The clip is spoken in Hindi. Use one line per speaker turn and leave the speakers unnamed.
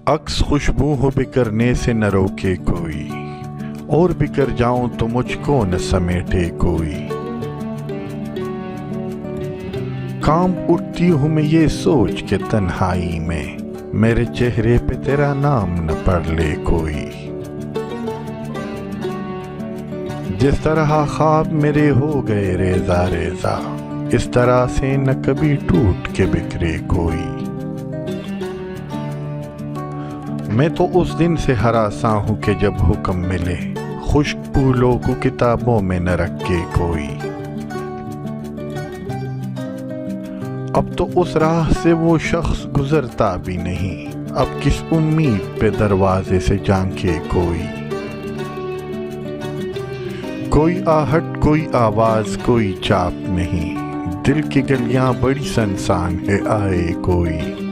अक्स खुशबू हो बिखरने से न रोके कोई, और बिखर जाऊं तो मुझको न समेटे कोई। कांप उठती हूं मैं ये सोच के तन्हाई में, मेरे चेहरे पे तेरा नाम न पढ़ ले कोई। जिस तरह ख्वाब मेरे हो गए रेजा रेजा, इस तरह से न कभी टूट के बिखरे कोई। मैं तो उस दिन से हरासा हूं कि जब हुक्म मिले, खुश्क फूलों को किताबों में न रखे कोई। अब तो उस राह से वो शख्स गुजरता भी नहीं, अब किस उम्मीद पे दरवाजे से झांके कोई। कोई आहट कोई आवाज कोई चाप नहीं, दिल की गलियां बड़ी सनसान है आए कोई।